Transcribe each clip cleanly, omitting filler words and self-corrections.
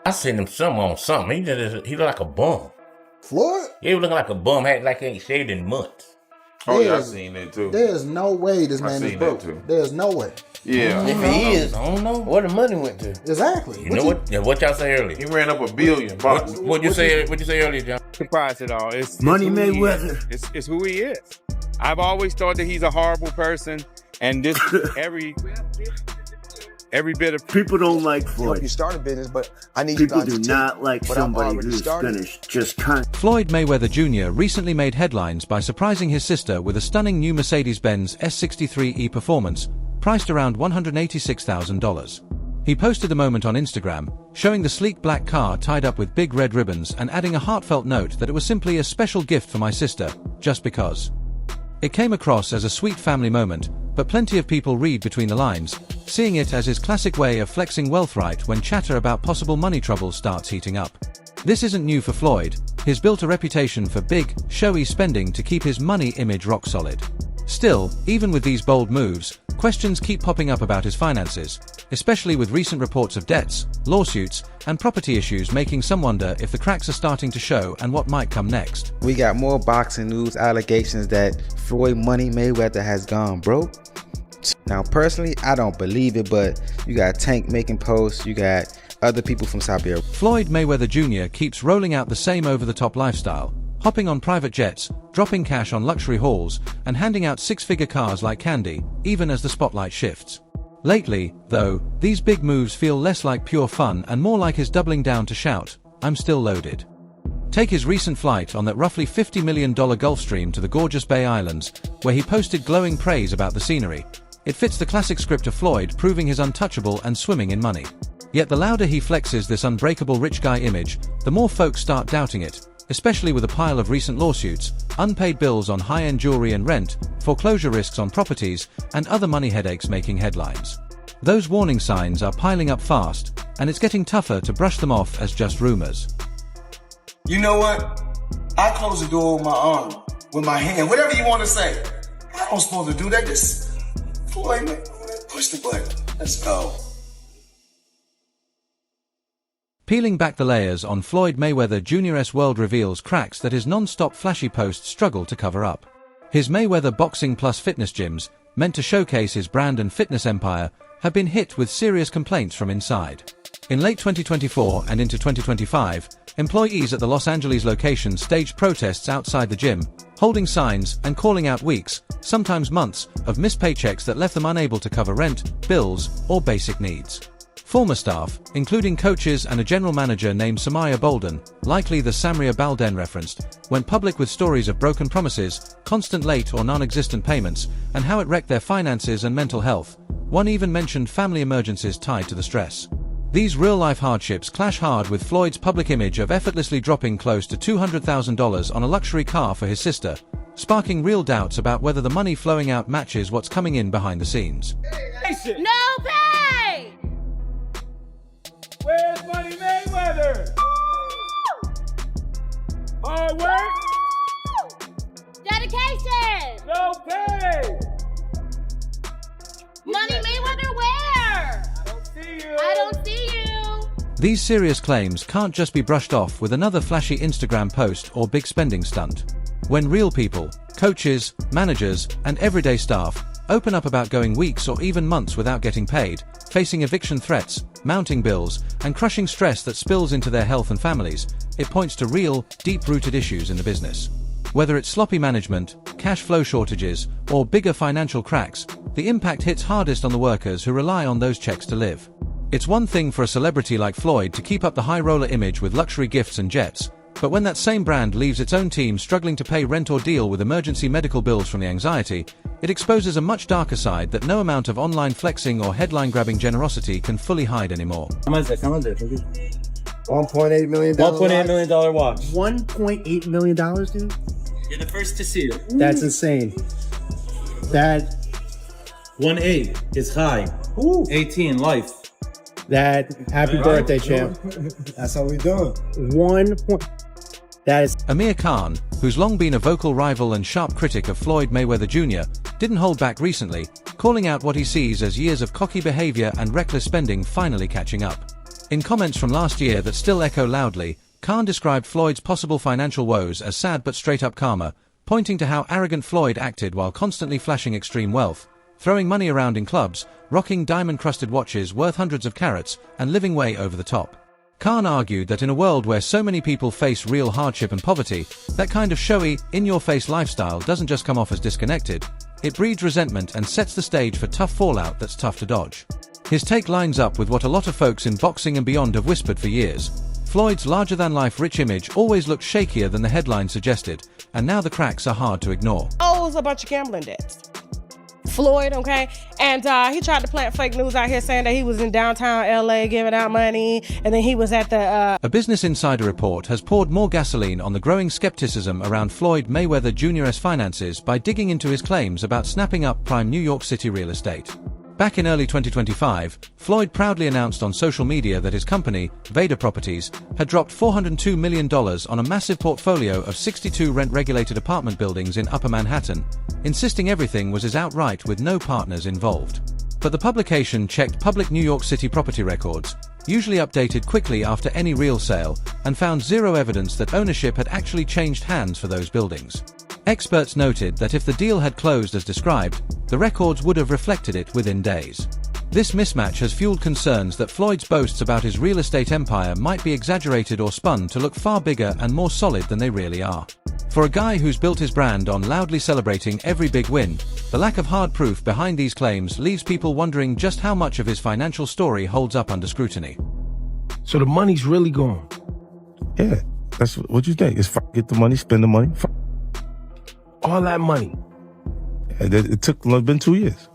I seen him on something. He looked like a bum. Floyd? He was looking like a bum, had like he ain't shaved in months. Oh yeah, I seen that too. There's no way this man is broke. There's no way. Yeah. If he is, I don't know where the money went to. Exactly. You know what? Yeah, what y'all say earlier? He ran up $1 billion. What'd you say earlier, John? Surprised at all. It's Money Mayweather. It's who he is. I've always thought that he's a horrible person, and this every bit of people don't like Floyd. You start a business, but I need people you guys do to not like somebody who's started. finished. Just can't. Floyd Mayweather Jr. recently made headlines by surprising his sister with a stunning new Mercedes-Benz S63E Performance, priced around $186,000. He posted the moment on Instagram, showing the sleek black car tied up with big red ribbons and adding a heartfelt note that it was simply a special gift for my sister, just because. It came across as a sweet family moment, but plenty of people read between the lines, seeing it as his classic way of flexing wealth right when chatter about possible money troubles starts heating up. This isn't new for Floyd. He's built a reputation for big, showy spending to keep his money image rock solid. Still, even with these bold moves, questions keep popping up about his finances, especially with recent reports of debts, lawsuits, and property issues making some wonder if the cracks are starting to show and what might come next. We got more boxing news allegations that Floyd Money Mayweather has gone broke. Now personally, I don't believe it, but you got Tank making posts, you got other people from Siberia. Floyd Mayweather Jr. keeps rolling out the same over-the-top lifestyle, hopping on private jets, dropping cash on luxury hauls, and handing out six-figure cars like candy, even as the spotlight shifts. Lately, though, these big moves feel less like pure fun and more like his doubling down to shout, "I'm still loaded." Take his recent flight on that roughly $50 million Gulfstream to the gorgeous Bay Islands, where he posted glowing praise about the scenery. It fits the classic script of Floyd proving his untouchable and swimming in money. Yet the louder he flexes this unbreakable rich guy image, the more folks start doubting it, especially with a pile of recent lawsuits, unpaid bills on high-end jewelry and rent, foreclosure risks on properties, and other money headaches making headlines. Those warning signs are piling up fast, and it's getting tougher to brush them off as just rumors. You know what? I close the door with my arm, with my hand, whatever you want to say. I don't supposed to do that. Just Floyd, push the button. Let's go. Peeling back the layers on Floyd Mayweather Jr.'s world reveals cracks that his non-stop flashy posts struggle to cover up. His Mayweather Boxing Plus fitness gyms, meant to showcase his brand and fitness empire, have been hit with serious complaints from inside. In late 2024 and into 2025, employees at the Los Angeles location staged protests outside the gym, holding signs and calling out weeks, sometimes months, of missed paychecks that left them unable to cover rent, bills, or basic needs. Former staff, including coaches and a general manager named Samaya Bolden, likely the Samria Balden referenced, went public with stories of broken promises, constant late or non-existent payments, and how it wrecked their finances and mental health. One even mentioned family emergencies tied to the stress. These real-life hardships clash hard with Floyd's public image of effortlessly dropping close to $200,000 on a luxury car for his sister, sparking real doubts about whether the money flowing out matches what's coming in behind the scenes. No pay! Where's Money Mayweather? Hard work? Dedication! No pay! Money Mayweather where? I don't see you. I don't see you. These serious claims can't just be brushed off with another flashy Instagram post or big spending stunt. When real people, coaches, managers, and everyday staff open up about going weeks or even months without getting paid, facing eviction threats, mounting bills, and crushing stress that spills into their health and families, it points to real, deep-rooted issues in the business. Whether it's sloppy management, cash flow shortages, or bigger financial cracks, the impact hits hardest on the workers who rely on those checks to live. It's one thing for a celebrity like Floyd to keep up the high-roller image with luxury gifts and jets, but when that same brand leaves its own team struggling to pay rent or deal with emergency medical bills from the anxiety, it exposes a much darker side that no amount of online flexing or headline-grabbing generosity can fully hide anymore. $1.8 million. $1.8 million watch. $1.8 million, dude? You're the first to see it. That's insane. That 1.8 is high. 18 life. That happy birthday, champ. That's how we doing. That is Amir Khan, who's long been a vocal rival and sharp critic of Floyd Mayweather Jr., didn't hold back recently, calling out what he sees as years of cocky behavior and reckless spending finally catching up. In comments from last year that still echo loudly, Khan described Floyd's possible financial woes as sad but straight-up karma, pointing to how arrogant Floyd acted while constantly flashing extreme wealth, throwing money around in clubs, rocking diamond-crusted watches worth hundreds of carats, and living way over the top. Khan argued that in a world where so many people face real hardship and poverty, that kind of showy, in-your-face lifestyle doesn't just come off as disconnected, it breeds resentment and sets the stage for tough fallout that's tough to dodge. His take lines up with what a lot of folks in boxing and beyond have whispered for years. Floyd's larger-than-life rich image always looked shakier than the headline suggested, and now the cracks are hard to ignore. Owes a bunch of gambling debts. Floyd, okay? And he tried to plant fake news out here saying that he was in downtown LA giving out money, and then he was at the... A Business Insider report has poured more gasoline on the growing skepticism around Floyd Mayweather Jr.'s finances by digging into his claims about snapping up prime New York City real estate. Back in early 2025, Floyd proudly announced on social media that his company, Vader Properties, had dropped $402 million on a massive portfolio of 62 rent-regulated apartment buildings in Upper Manhattan, insisting everything was his outright with no partners involved. But the publication checked public New York City property records, usually updated quickly after any real sale, and found zero evidence that ownership had actually changed hands for those buildings. Experts noted that if the deal had closed as described, the records would have reflected it within days. This mismatch has fueled concerns that Floyd's boasts about his real estate empire might be exaggerated or spun to look far bigger and more solid than they really are. For a guy who's built his brand on loudly celebrating every big win, the lack of hard proof behind these claims leaves people wondering just how much of his financial story holds up under scrutiny. So the money's really gone? Yeah, that's what you think. It's get the money, spend the money. All that money? And it took been 2 years.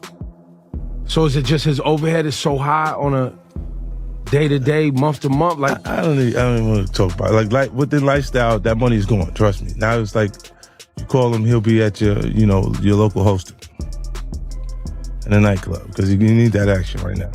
So is it just his overhead is so high on a day-to-day, month-to-month? Like I don't even want to talk about it. Like with the lifestyle, that money is gone. Trust me. Now it's like you call him, he'll be at your local hosting in a nightclub because you need that action right now.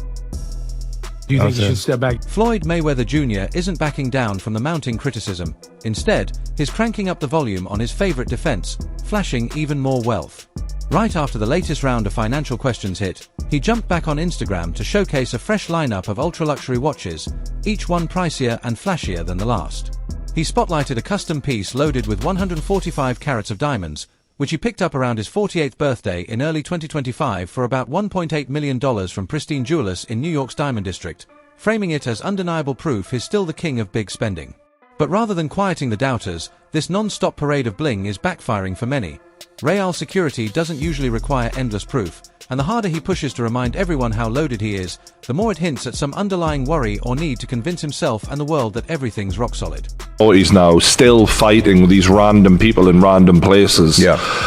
Do you think he should step back? Floyd Mayweather Jr. isn't backing down from the mounting criticism. Instead, he's cranking up the volume on his favorite defense, flashing even more wealth. Right after the latest round of financial questions hit, he jumped back on Instagram to showcase a fresh lineup of ultra-luxury watches, each one pricier and flashier than the last. He spotlighted a custom piece loaded with 145 carats of diamonds, which he picked up around his 48th birthday in early 2025 for about $1.8 million from Pristine Jewelers in New York's Diamond District, framing it as undeniable proof he's still the king of big spending. But rather than quieting the doubters, this non-stop parade of bling is backfiring for many. Real security doesn't usually require endless proof, and the harder he pushes to remind everyone how loaded he is, the more it hints at some underlying worry or need to convince himself and the world that everything's rock solid. He's now still fighting with these random people in random places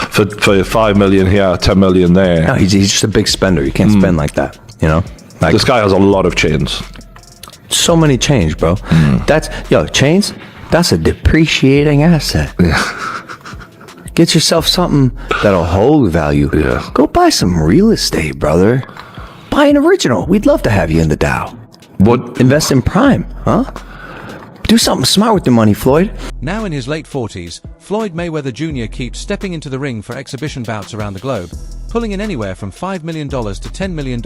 for 5 million here, 10 million there. No, he's just a big spender. You can't spend like that, you know? Like, this guy has a lot of chains. So many chains, bro. Chains, that's a depreciating asset. Get yourself something that'll hold value. Go buy some real estate, brother. Buy an original. We'd love to have you in the Dow. Invest in prime, huh? Do something smart with the money, Floyd. Now in his late 40s, Floyd Mayweather Jr. keeps stepping into the ring for exhibition bouts around the globe, pulling in anywhere from $5 million to $10 million,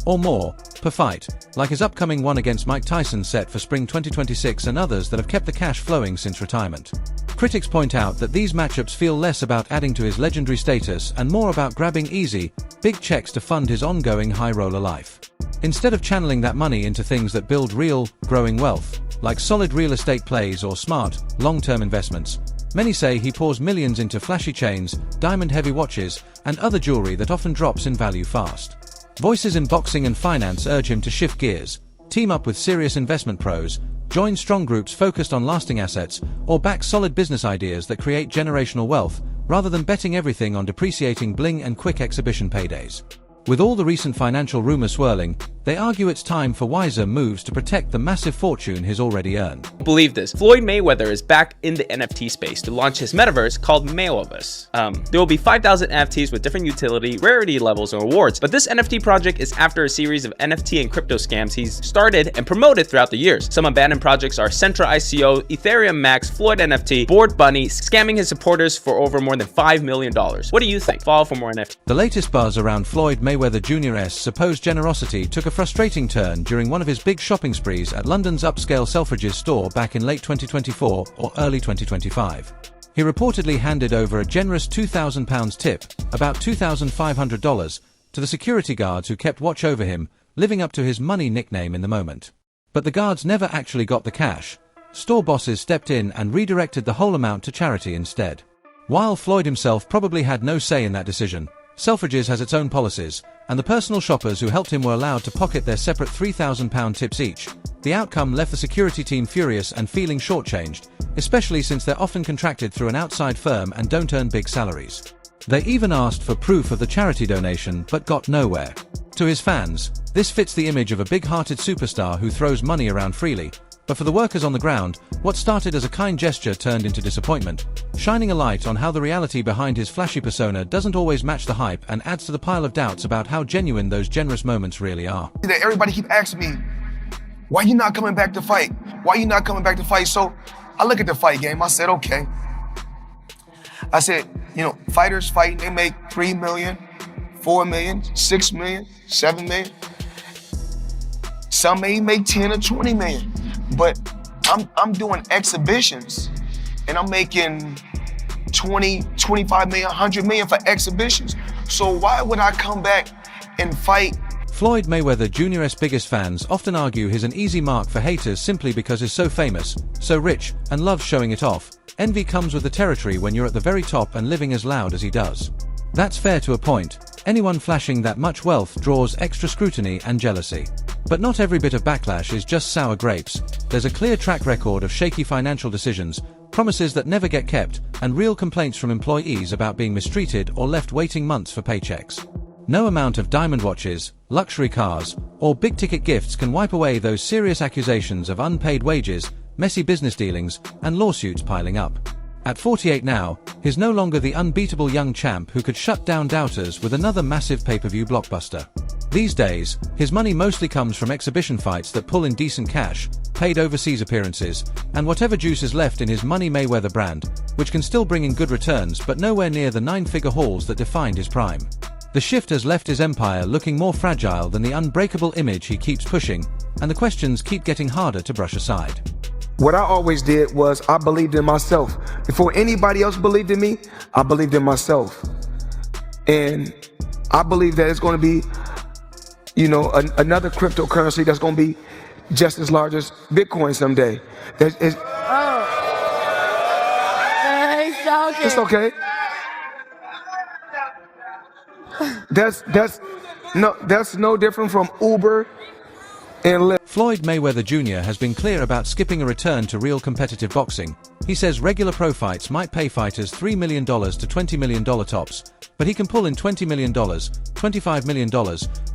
or more, per fight, like his upcoming one against Mike Tyson set for spring 2026 and others that have kept the cash flowing since retirement. Critics point out that these matchups feel less about adding to his legendary status and more about grabbing easy, big checks to fund his ongoing high-roller life. Instead of channeling that money into things that build real, growing wealth, like solid real estate plays or smart, long-term investments, many say he pours millions into flashy chains, diamond-heavy watches, and other jewelry that often drops in value fast. Voices in boxing and finance urge him to shift gears, team up with serious investment pros, join strong groups focused on lasting assets, or back solid business ideas that create generational wealth, rather than betting everything on depreciating bling and quick exhibition paydays. With all the recent financial rumors swirling, they argue it's time for wiser moves to protect the massive fortune he's already earned. Believe this, Floyd Mayweather is back in the NFT space to launch his metaverse called Mayweverse. There will be 5,000 NFTs with different utility, rarity levels, and rewards, but this NFT project is after a series of NFT and crypto scams he's started and promoted throughout the years. Some abandoned projects are Centra ICO, Ethereum Max, Floyd NFT, Bored Bunny, scamming his supporters for over more than $5 million. What do you think? Follow for more NFT. The latest buzz around Floyd Mayweather Jr.'s supposed generosity took a frustrating turn during one of his big shopping sprees at London's upscale Selfridges store back in late 2024 or early 2025. He reportedly handed over a generous £2,000 tip, about $2,500, to the security guards who kept watch over him, living up to his money nickname in the moment. But the guards never actually got the cash. Store bosses stepped in and redirected the whole amount to charity instead. While Floyd himself probably had no say in that decision, Selfridges has its own policies, and the personal shoppers who helped him were allowed to pocket their separate £3,000 tips each. The outcome left the security team furious and feeling shortchanged, especially since they're often contracted through an outside firm and don't earn big salaries. They even asked for proof of the charity donation but got nowhere. To his fans, this fits the image of a big-hearted superstar who throws money around freely, but for the workers on the ground, what started as a kind gesture turned into disappointment, shining a light on how the reality behind his flashy persona doesn't always match the hype and adds to the pile of doubts about how genuine those generous moments really are. Everybody keep asking me, why you not coming back to fight? Why you not coming back to fight? So I look at the fight game, I said, okay. I said, fighters fighting, they make 3 million, 4 million, 6 million, 7 million. Some may make 10 or 20 million. But I'm doing exhibitions and I'm making 20, 25 million, 100 million for exhibitions. So why would I come back and fight? Floyd Mayweather Jr.'s biggest fans often argue he's an easy mark for haters simply because he's so famous, so rich, and loves showing it off. Envy comes with the territory when you're at the very top and living as loud as he does. That's fair to a point. Anyone flashing that much wealth draws extra scrutiny and jealousy. But not every bit of backlash is just sour grapes. There's a clear track record of shaky financial decisions, promises that never get kept, and real complaints from employees about being mistreated or left waiting months for paychecks. No amount of diamond watches, luxury cars, or big-ticket gifts can wipe away those serious accusations of unpaid wages, messy business dealings, and lawsuits piling up. At 48 now, he's no longer the unbeatable young champ who could shut down doubters with another massive pay-per-view blockbuster. These days, his money mostly comes from exhibition fights that pull in decent cash, paid overseas appearances, and whatever juice is left in his Money Mayweather brand, which can still bring in good returns but nowhere near the 9-figure hauls that defined his prime. The shift has left his empire looking more fragile than the unbreakable image he keeps pushing, and the questions keep getting harder to brush aside. What I always did was I believed in myself. Before anybody else believed in me, I believed in myself. And I believe that it's going to be, another cryptocurrency that's going to be just as large as Bitcoin someday. It's okay. That's no different from Uber and Lyft. Floyd Mayweather Jr. has been clear about skipping a return to real competitive boxing. He says regular pro fights might pay fighters $3 million to $20 million tops, but he can pull in $20 million, $25 million,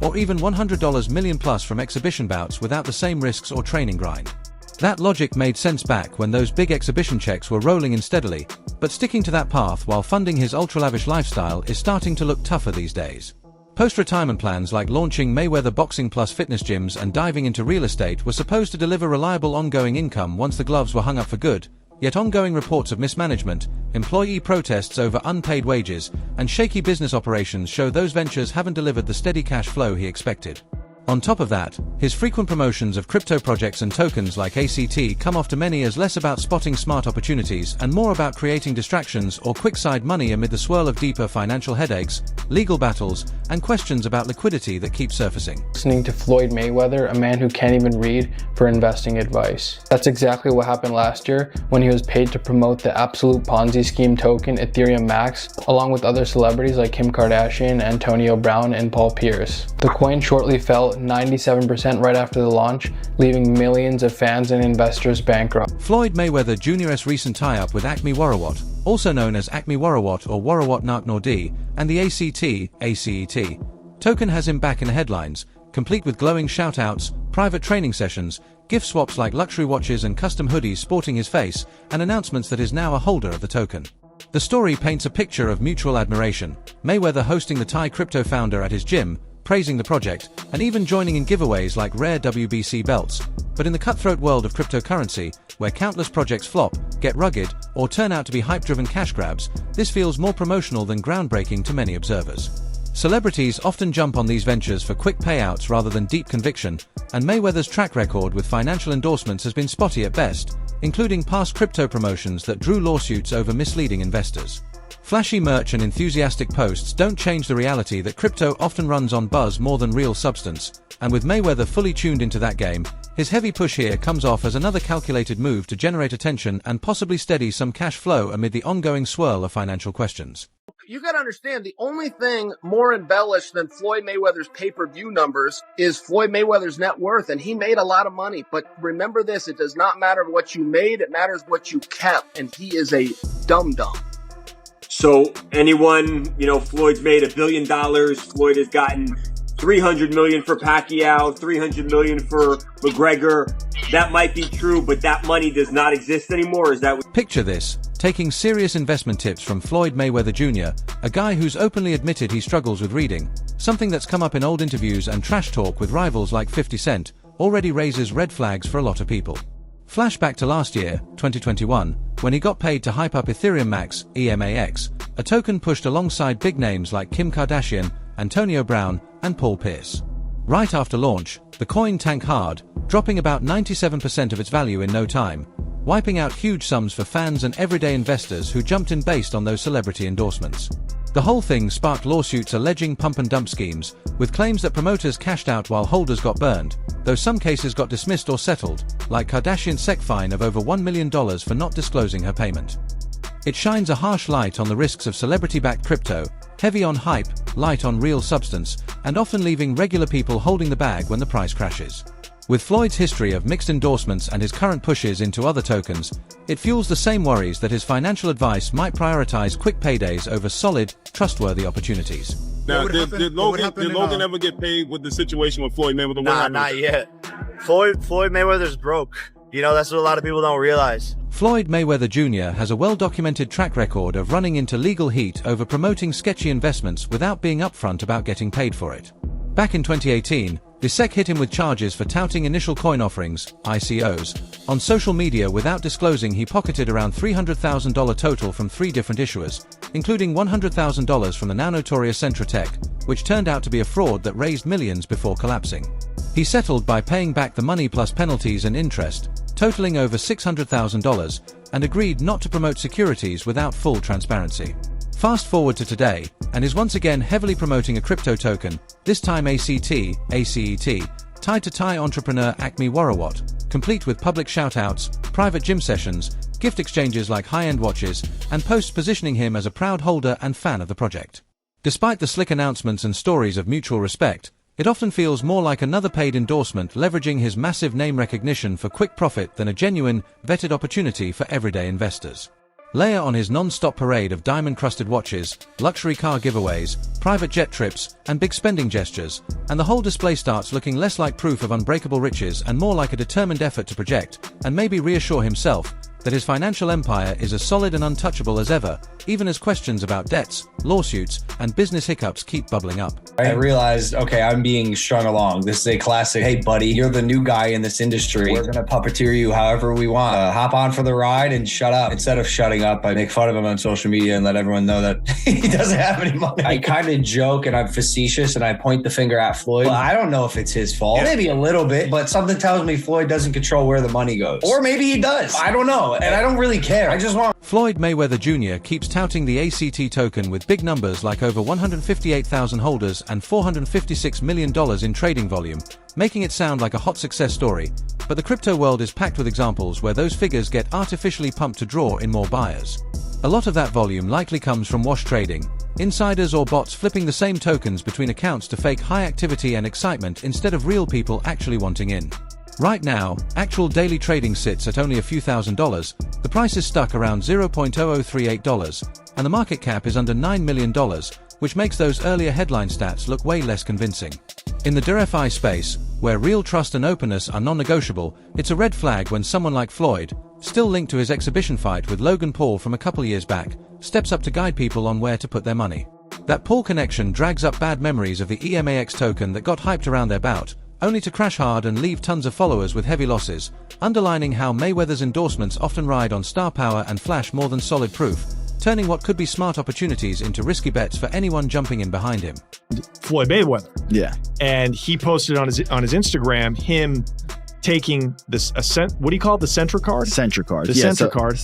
or even $100 million plus from exhibition bouts without the same risks or training grind. That logic made sense back when those big exhibition checks were rolling in steadily, but sticking to that path while funding his ultra-lavish lifestyle is starting to look tougher these days. Post-retirement plans like launching Mayweather Boxing Plus fitness gyms and diving into real estate were supposed to deliver reliable ongoing income once the gloves were hung up for good, yet ongoing reports of mismanagement, employee protests over unpaid wages, and shaky business operations show those ventures haven't delivered the steady cash flow he expected. On top of that, his frequent promotions of crypto projects and tokens like ACT come off to many as less about spotting smart opportunities and more about creating distractions or quick side money amid the swirl of deeper financial headaches, legal battles, and questions about liquidity that keep surfacing. Listening to Floyd Mayweather, a man who can't even read, for investing advice. That's exactly what happened last year when he was paid to promote the absolute Ponzi scheme token Ethereum Max, along with other celebrities like Kim Kardashian, Antonio Brown, and Paul Pierce. The coin shortly fell 97% right after the launch, leaving millions of fans and investors bankrupt. Floyd Mayweather Jr.'s recent tie-up with Acme Warawat, also known as Acme Warawat or Warawat Nak Nordi, and the ACT token has him back in the headlines, complete with glowing shout-outs, private training sessions, gift swaps like luxury watches and custom hoodies sporting his face, and announcements that he's now a holder of the token. The story paints a picture of mutual admiration, Mayweather hosting the Thai crypto founder at his gym, praising the project, and even joining in giveaways like rare WBC belts. But in the cutthroat world of cryptocurrency, where countless projects flop, get rugged, or turn out to be hype-driven cash grabs, this feels more promotional than groundbreaking to many observers. Celebrities often jump on these ventures for quick payouts rather than deep conviction, and Mayweather's track record with financial endorsements has been spotty at best, including past crypto promotions that drew lawsuits over misleading investors. Flashy merch and enthusiastic posts don't change the reality that crypto often runs on buzz more than real substance, and with Mayweather fully tuned into that game, his heavy push here comes off as another calculated move to generate attention and possibly steady some cash flow amid the ongoing swirl of financial questions. You got to understand, the only thing more embellished than Floyd Mayweather's pay-per-view numbers is Floyd Mayweather's net worth, and he made a lot of money. But remember this, it does not matter what you made, it matters what you kept, and he is a dum-dum. So anyone, Floyd's made $1 billion, Floyd has gotten $300 million for Pacquiao, $300 million for McGregor. That might be true, but that money does not exist anymore. Is that what? Picture this, taking serious investment tips from Floyd Mayweather Jr., a guy who's openly admitted he struggles with reading, something that's come up in old interviews and trash talk with rivals like 50 Cent, already raises red flags for a lot of people. Flashback to last year, 2021, when he got paid to hype up Ethereum Max, EMAX, a token pushed alongside big names like Kim Kardashian, Antonio Brown, and Paul Pierce. Right after launch, the coin tanked hard, dropping about 97% of its value in no time, wiping out huge sums for fans and everyday investors who jumped in based on those celebrity endorsements. The whole thing sparked lawsuits alleging pump and dump schemes, with claims that promoters cashed out while holders got burned, though some cases got dismissed or settled, like Kardashian's SEC fine of over $1 million for not disclosing her payment. It shines a harsh light on the risks of celebrity-backed crypto, heavy on hype, light on real substance, and often leaving regular people holding the bag when the price crashes. With Floyd's history of mixed endorsements and his current pushes into other tokens, it fuels the same worries that his financial advice might prioritize quick paydays over solid, trustworthy opportunities. Now, did Logan ever get paid with the situation with Floyd Mayweather? Nah, not yet. Floyd Mayweather's broke. That's what a lot of people don't realize. Floyd Mayweather Jr. has a well-documented track record of running into legal heat over promoting sketchy investments without being upfront about getting paid for it. Back in 2018, the SEC hit him with charges for touting initial coin offerings, ICOs, on social media without disclosing he pocketed around $300,000 total from 3 different issuers, including $100,000 from the now notorious Centra Tech, which turned out to be a fraud that raised millions before collapsing. He settled by paying back the money plus penalties and interest, totaling over $600,000, and agreed not to promote securities without full transparency. Fast forward to today, and is once again heavily promoting a crypto token, this time ACET, tied to Thai entrepreneur Acme Warawat, complete with public shoutouts, private gym sessions, gift exchanges like high-end watches, and posts positioning him as a proud holder and fan of the project. Despite the slick announcements and stories of mutual respect, it often feels more like another paid endorsement leveraging his massive name recognition for quick profit than a genuine, vetted opportunity for everyday investors. Layer on his non-stop parade of diamond-crusted watches, luxury car giveaways, private jet trips, and big spending gestures, and the whole display starts looking less like proof of unbreakable riches and more like a determined effort to project, and maybe reassure himself, that his financial empire is as solid and untouchable as ever, even as questions about debts, lawsuits, and business hiccups keep bubbling up. I realized, okay, I'm being strung along. This is a classic, hey buddy, you're the new guy in this industry. We're gonna puppeteer you however we want. Hop on for the ride and shut up. Instead of shutting up, I make fun of him on social media and let everyone know that he doesn't have any money. I kind of joke and I'm facetious and I point the finger at Floyd. Well, I don't know if it's his fault. Maybe a little bit, but something tells me Floyd doesn't control where the money goes. Or maybe he does. I don't know. And I don't really care. I just want... Floyd Mayweather Jr. keeps touting the ACT token with big numbers like over 158,000 holders and $456 million in trading volume, making it sound like a hot success story, but the crypto world is packed with examples where those figures get artificially pumped to draw in more buyers. A lot of that volume likely comes from wash trading, insiders or bots flipping the same tokens between accounts to fake high activity and excitement instead of real people actually wanting in. Right now, actual daily trading sits at only a few $1,000s, the price is stuck around $0.0038, and the market cap is under $9 million, which makes those earlier headline stats look way less convincing. In the DeFi space, where real trust and openness are non-negotiable, it's a red flag when someone like Floyd, still linked to his exhibition fight with Logan Paul from a couple years back, steps up to guide people on where to put their money. That Paul connection drags up bad memories of the EMAX token that got hyped around their bout, only to crash hard and leave tons of followers with heavy losses, underlining how Mayweather's endorsements often ride on star power and flash more than solid proof, turning what could be smart opportunities into risky bets for anyone jumping in behind him. Floyd Mayweather. Yeah. And he posted on his Instagram him taking this what do you call it? The Centra card? Centra card. The Centra card.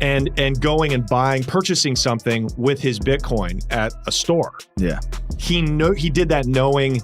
And going and purchasing something with his Bitcoin at a store. Yeah. He did that knowing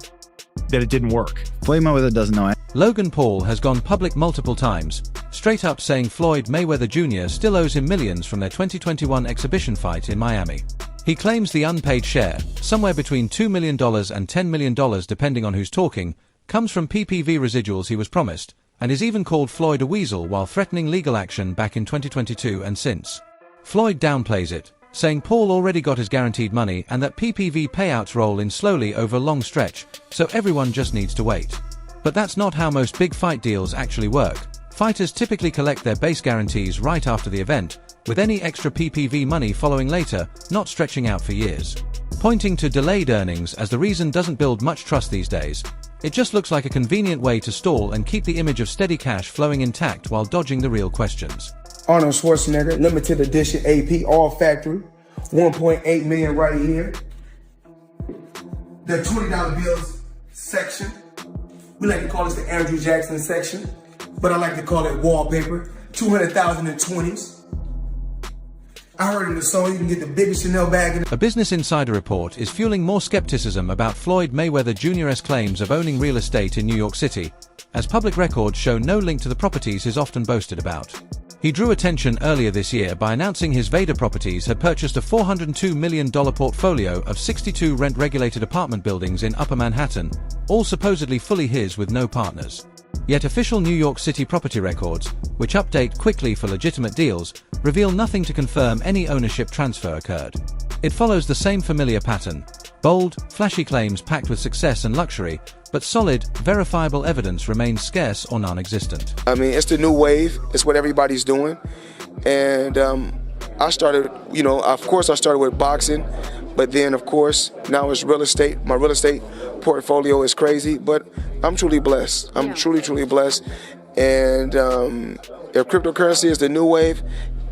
that it didn't work. Floyd Mayweather doesn't know it. Logan Paul has gone public multiple times, straight up saying Floyd Mayweather Jr. still owes him millions from their 2021 exhibition fight in Miami. He claims the unpaid share, somewhere between $2 million and $10 million depending on who's talking, comes from PPV residuals he was promised, and is even called Floyd a weasel while threatening legal action back in 2022 and since. Floyd downplays it, saying Paul already got his guaranteed money and that PPV payouts roll in slowly over a long stretch, so everyone just needs to wait. But that's not how most big fight deals actually work. Fighters typically collect their base guarantees right after the event, with any extra PPV money following later, not stretching out for years. Pointing to delayed earnings as the reason doesn't build much trust these days. It just looks like a convenient way to stall and keep the image of steady cash flowing intact while dodging the real questions. Arnold Schwarzenegger, limited edition AP, all factory, 1.8 million right here. The $20 bills section. We like to call this the Andrew Jackson section, but I like to call it wallpaper. 200,000 in 20s. I heard in the song you can get the biggest Chanel bag in A Business Insider report is fueling more skepticism about Floyd Mayweather Jr.'s claims of owning real estate in New York City, as public records show no link to the properties he's often boasted about. He drew attention earlier this year by announcing his Vader Properties had purchased a $402 million portfolio of 62 rent-regulated apartment buildings in Upper Manhattan, all supposedly fully his with no partners. Yet official New York City property records, which update quickly for legitimate deals, reveal nothing to confirm any ownership transfer occurred. It follows the same familiar pattern: bold, flashy claims packed with success and luxury, but solid, verifiable evidence remains scarce or non-existent. I mean, it's the new wave. It's what everybody's doing. And I started, of course I started with boxing, but then of course, now it's real estate. My real estate portfolio is crazy, but I'm truly blessed. I'm truly blessed. And if cryptocurrency is the new wave,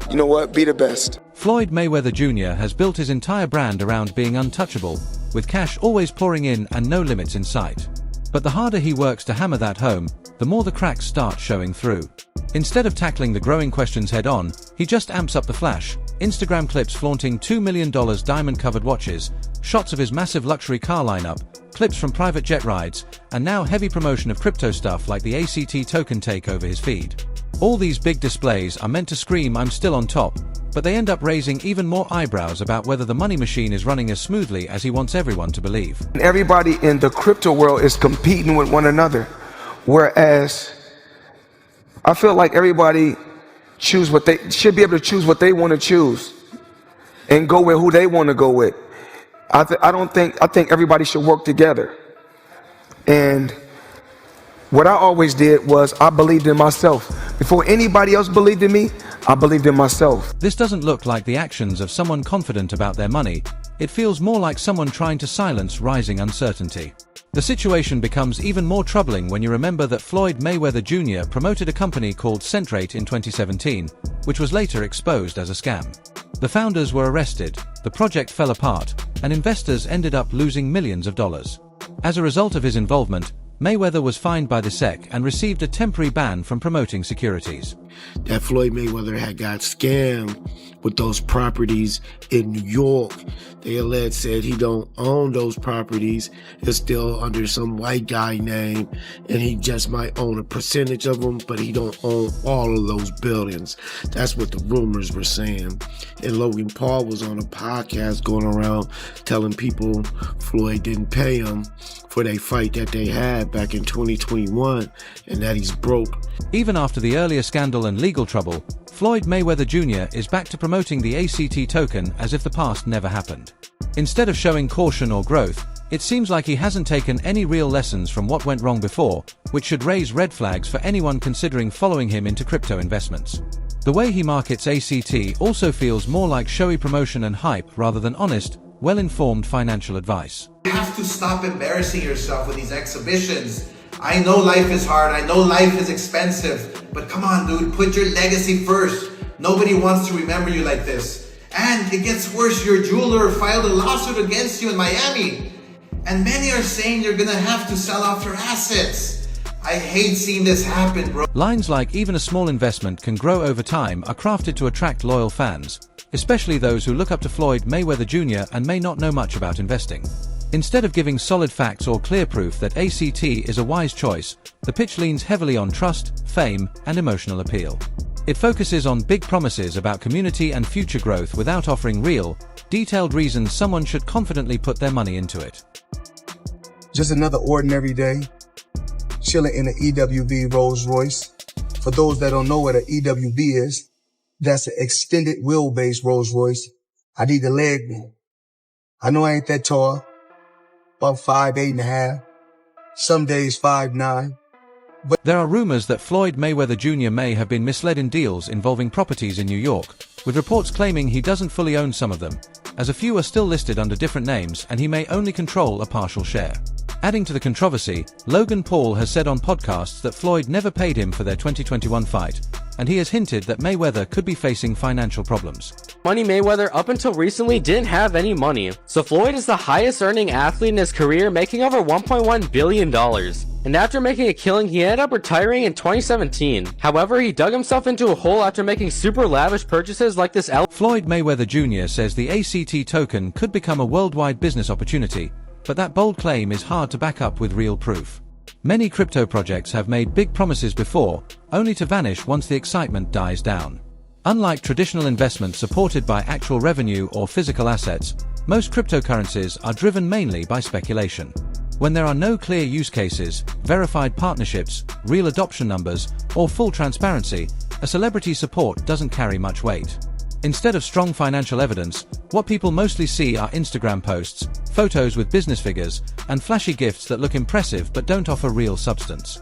you know what? Be the best. Floyd Mayweather Jr. has built his entire brand around being untouchable, with cash always pouring in and no limits in sight. But the harder he works to hammer that home, the more the cracks start showing through. Instead of tackling the growing questions head-on, he just amps up the flash. Instagram clips flaunting $2 million diamond-covered watches, shots of his massive luxury car lineup, clips from private jet rides, and now heavy promotion of crypto stuff like the ACT token take over his feed. All these big displays are meant to scream "I'm still on top," but they end up raising even more eyebrows about whether the money machine is running as smoothly as he wants everyone to believe. Everybody in the crypto world is competing with one another, whereas I feel like everybody should be able to choose what they want to choose and go with who they want to go with. I think everybody should work together. And what I always did was I believed in myself. Before anybody else believed in me, I believed in myself. This doesn't look like the actions of someone confident about their money. It feels more like someone trying to silence rising uncertainty. The situation becomes even more troubling when you remember that Floyd Mayweather Jr. promoted a company called Centrate in 2017, which was later exposed as a scam. The founders were arrested, the project fell apart, and investors ended up losing millions of dollars. As a result of his involvement, Mayweather was fined by the SEC and received a temporary ban from promoting securities. That Floyd Mayweather had got scammed with those properties in New York. They alleged said he don't own those properties. It's still under some white guy name, and he just might own a percentage of them, but he don't own all of those buildings. That's what the rumors were saying. And Logan Paul was on a podcast going around telling people Floyd didn't pay him for their fight that they had back in 2021, and that he's broke. Even after the earlier scandal and legal trouble, Floyd Mayweather Jr. is back to promoting the ACT token as if the past never happened. Instead of showing caution or growth, it seems like he hasn't taken any real lessons from what went wrong before, which should raise red flags for anyone considering following him into crypto investments. The way he markets ACT also feels more like showy promotion and hype rather than honest, well-informed financial advice. You have to stop embarrassing yourself with these exhibitions. I know life is hard, I know life is expensive, but come on dude, put your legacy first. Nobody wants to remember you like this. And it gets worse, your jeweler filed a lawsuit against you in Miami. And many are saying you're gonna have to sell off your assets. I hate seeing this happen, bro. Lines like "even a small investment can grow over time" are crafted to attract loyal fans, especially those who look up to Floyd Mayweather Jr. and may not know much about investing. Instead of giving solid facts or clear proof that ACT is a wise choice, the pitch leans heavily on trust, fame, and emotional appeal. It focuses on big promises about community and future growth without offering real, detailed reasons someone should confidently put their money into it. Just another ordinary day, chilling in an EWV Rolls Royce. For those that don't know what an EWV is, that's an extended wheelbase Rolls Royce. I need a leg room. I know I ain't that tall, about 5'8.5", some days 5'9". There are rumors that Floyd Mayweather Jr. may have been misled in deals involving properties in New York, with reports claiming he doesn't fully own some of them, as a few are still listed under different names and he may only control a partial share. Adding to the controversy, Logan Paul has said on podcasts that Floyd never paid him for their 2021 fight, and he has hinted that Mayweather could be facing financial problems. Money Mayweather up until recently didn't have any money, so Floyd is the highest earning athlete in his career, making over $1.1 billion. And after making a killing, he ended up retiring in 2017. However, he dug himself into a hole after making super lavish purchases like this. Floyd Mayweather Jr. says the ACT token could become a worldwide business opportunity, but that bold claim is hard to back up with real proof. Many crypto projects have made big promises before, only to vanish once the excitement dies down. Unlike traditional investments supported by actual revenue or physical assets, most cryptocurrencies are driven mainly by speculation. When there are no clear use cases, verified partnerships, real adoption numbers, or full transparency, a celebrity's support doesn't carry much weight. Instead of strong financial evidence, what people mostly see are Instagram posts, photos with business figures, and flashy gifts that look impressive but don't offer real substance.